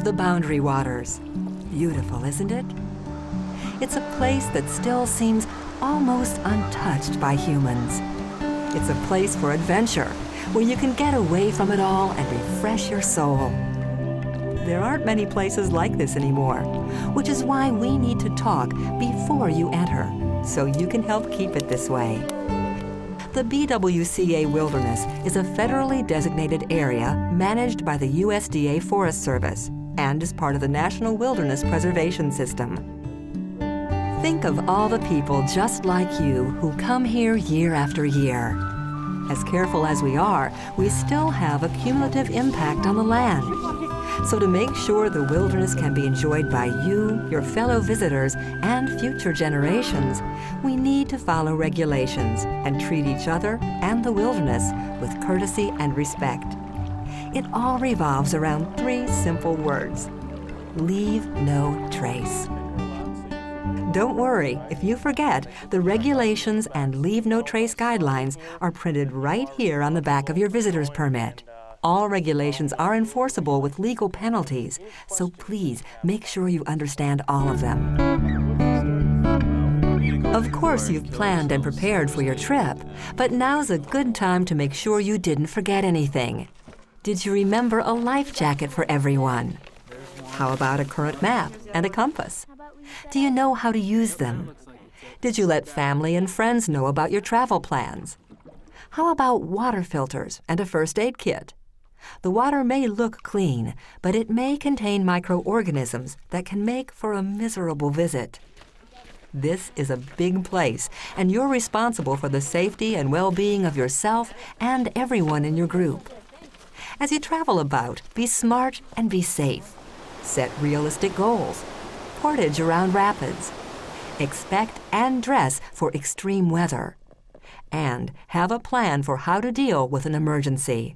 the Boundary Waters. Beautiful, isn't it? It's a place that still seems almost untouched by humans. It's a place for adventure, where you can get away from it all and refresh your soul. There aren't many places like this anymore, which is why we need to talk before you enter, so you can help keep it this way. The BWCAW Wilderness is a federally designated area managed by the USDA Forest Service and is part of the National Wilderness Preservation System. Think of all the people just like you who come here year after year. As careful as we are, we still have a cumulative impact on the land. So to make sure the wilderness can be enjoyed by you, your fellow visitors, and future generations, we need to follow regulations and treat each other and the wilderness with courtesy and respect. It all revolves around 3 simple words: leave no trace. Don't worry, if you forget, the regulations and leave no trace guidelines are printed right here on the back of your visitor's permit. All regulations are enforceable with legal penalties, so please make sure you understand all of them. Of course, you've planned and prepared for your trip, but now's a good time to make sure you didn't forget anything. Did you remember a life jacket for everyone? How about a current map and a compass? Do you know how to use them? Did you let family and friends know about your travel plans? How about water filters and a first aid kit? The water may look clean, but it may contain microorganisms that can make for a miserable visit. This is a big place, and you're responsible for the safety and well-being of yourself and everyone in your group. As you travel about, be smart and be safe. Set realistic goals. Portage around rapids. Expect and dress for extreme weather. And have a plan for how to deal with an emergency.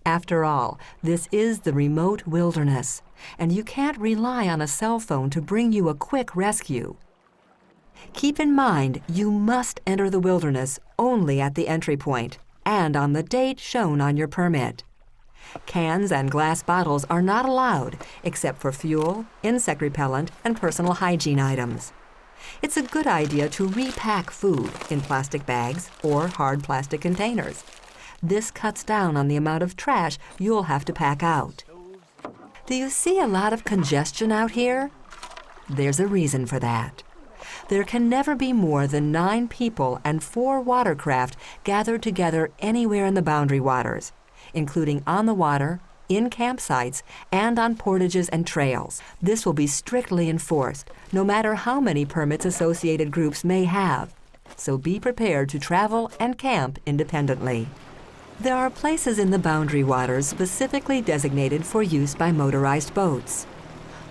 After all, this is the remote wilderness, and you can't rely on a cell phone to bring you a quick rescue. Keep in mind, you must enter the wilderness only at the entry point and on the date shown on your permit. Cans and glass bottles are not allowed except for fuel, insect repellent, and personal hygiene items. It's a good idea to repack food in plastic bags or hard plastic containers. This cuts down on the amount of trash you'll have to pack out. Do you see a lot of congestion out here? There's a reason for that. There can never be more than 9 people and 4 watercraft gathered together anywhere in the Boundary Waters, including on the water, in campsites, and on portages and trails. This will be strictly enforced, no matter how many permits associated groups may have. So be prepared to travel and camp independently. There are places in the Boundary Waters specifically designated for use by motorized boats.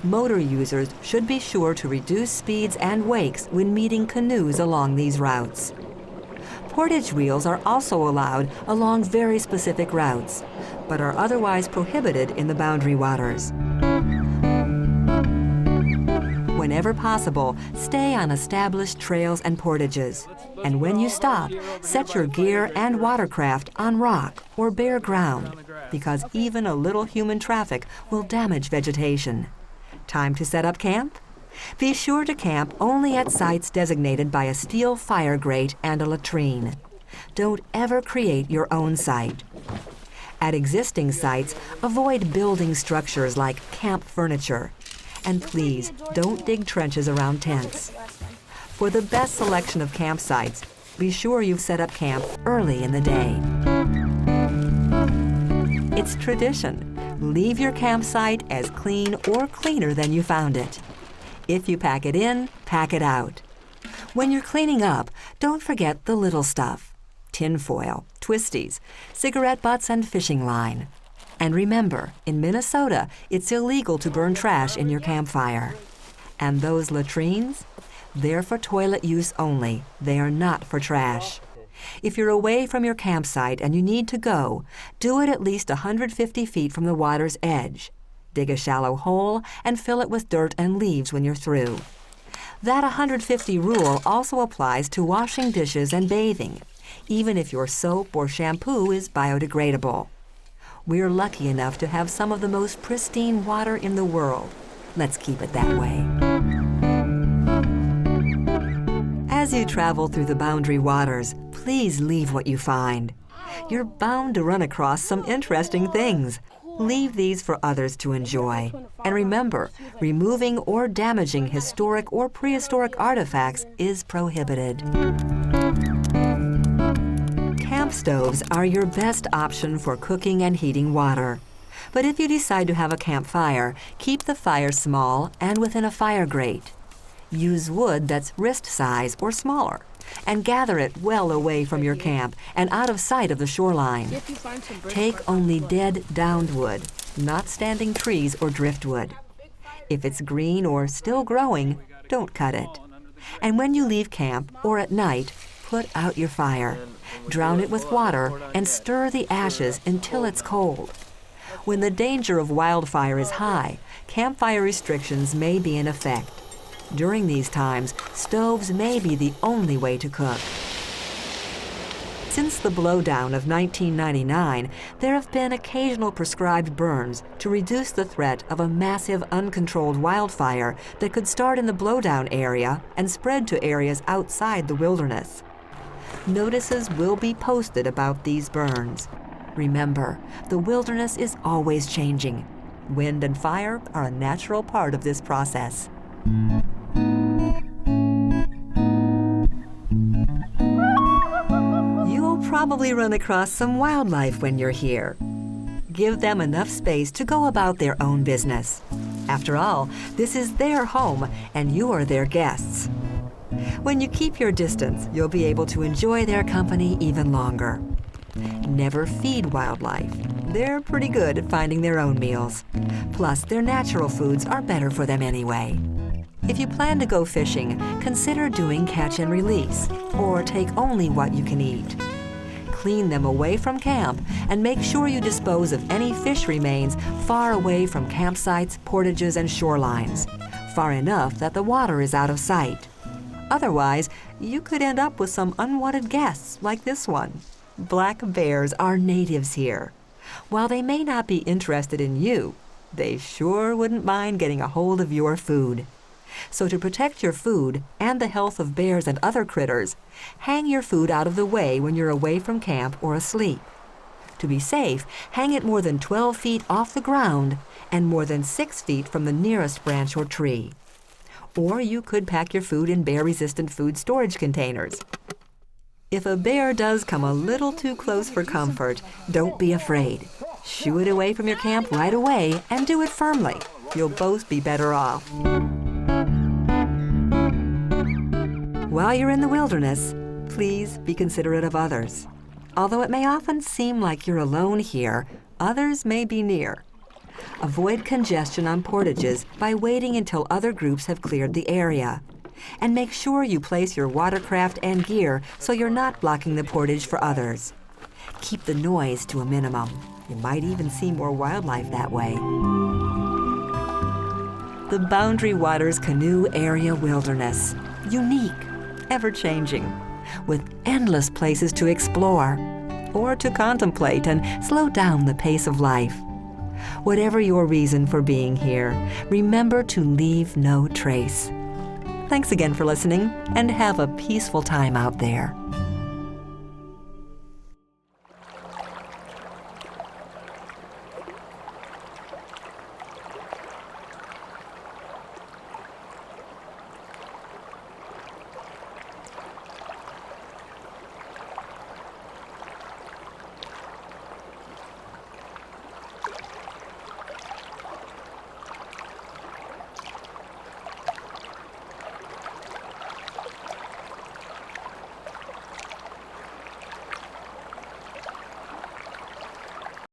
Motor users should be sure to reduce speeds and wakes when meeting canoes along these routes. Portage wheels are also allowed along very specific routes, but are otherwise prohibited in the Boundary Waters. Whenever possible, stay on established trails and portages. And when you stop, set your gear and watercraft on rock or bare ground, because even a little human traffic will damage vegetation. Time to set up camp? Be sure to camp only at sites designated by a steel fire grate and a latrine. Don't ever create your own site. At existing sites, avoid building structures like camp furniture. And please, don't dig trenches around tents. For the best selection of campsites, be sure you've set up camp early in the day. It's tradition. Leave your campsite as clean or cleaner than you found it. If you pack it in, pack it out. When you're cleaning up, don't forget the little stuff. Tinfoil, twisties, cigarette butts, and fishing line. And remember, in Minnesota, it's illegal to burn trash in your campfire. And those latrines? They're for toilet use only. They are not for trash. If you're away from your campsite and you need to go, do it at least 150 feet from the water's edge. Dig a shallow hole and fill it with dirt and leaves when you're through. That 150 rule also applies to washing dishes and bathing, even if your soap or shampoo is biodegradable. We're lucky enough to have some of the most pristine water in the world. Let's keep it that way. As you travel through the Boundary Waters, please leave what you find. You're bound to run across some interesting things. Leave these for others to enjoy. And remember, removing or damaging historic or prehistoric artifacts is prohibited. Camp stoves are your best option for cooking and heating water. But if you decide to have a campfire, keep the fire small and within a fire grate. Use wood that's wrist size or smaller, and gather it well away from your camp and out of sight of the shoreline. Take only dead, downed wood, not standing trees or driftwood. If it's green or still growing, don't cut it. And when you leave camp or at night, put out your fire. Drown it with water and stir the ashes until it's cold. When the danger of wildfire is high, campfire restrictions may be in effect. During these times, stoves may be the only way to cook. Since the blowdown of 1999, there have been occasional prescribed burns to reduce the threat of a massive uncontrolled wildfire that could start in the blowdown area and spread to areas outside the wilderness. Notices will be posted about these burns. Remember, the wilderness is always changing. Wind and fire are a natural part of this process. You'll probably run across some wildlife when you're here. Give them enough space to go about their own business. After all, this is their home and you're their guests. When you keep your distance, you'll be able to enjoy their company even longer. Never feed wildlife. They're pretty good at finding their own meals. Plus, their natural foods are better for them anyway. If you plan to go fishing, consider doing catch and release, or take only what you can eat. Clean them away from camp and make sure you dispose of any fish remains far away from campsites, portages, and shorelines, far enough that the water is out of sight. Otherwise, you could end up with some unwanted guests like this one. Black bears are natives here. While they may not be interested in you, they sure wouldn't mind getting a hold of your food. So to protect your food and the health of bears and other critters, hang your food out of the way when you're away from camp or asleep. To be safe, hang it more than 12 feet off the ground and more than 6 feet from the nearest branch or tree. Or you could pack your food in bear-resistant food storage containers. If a bear does come a little too close for comfort, don't be afraid. Shoo it away from your camp right away and do it firmly. You'll both be better off. While you're in the wilderness, please be considerate of others. Although it may often seem like you're alone here, others may be near. Avoid congestion on portages by waiting until other groups have cleared the area. And make sure you place your watercraft and gear so you're not blocking the portage for others. Keep the noise to a minimum. You might even see more wildlife that way. The Boundary Waters Canoe Area Wilderness. Unique, ever-changing, with endless places to explore or to contemplate and slow down the pace of life. Whatever your reason for being here, remember to leave no trace. Thanks again for listening, and have a peaceful time out there.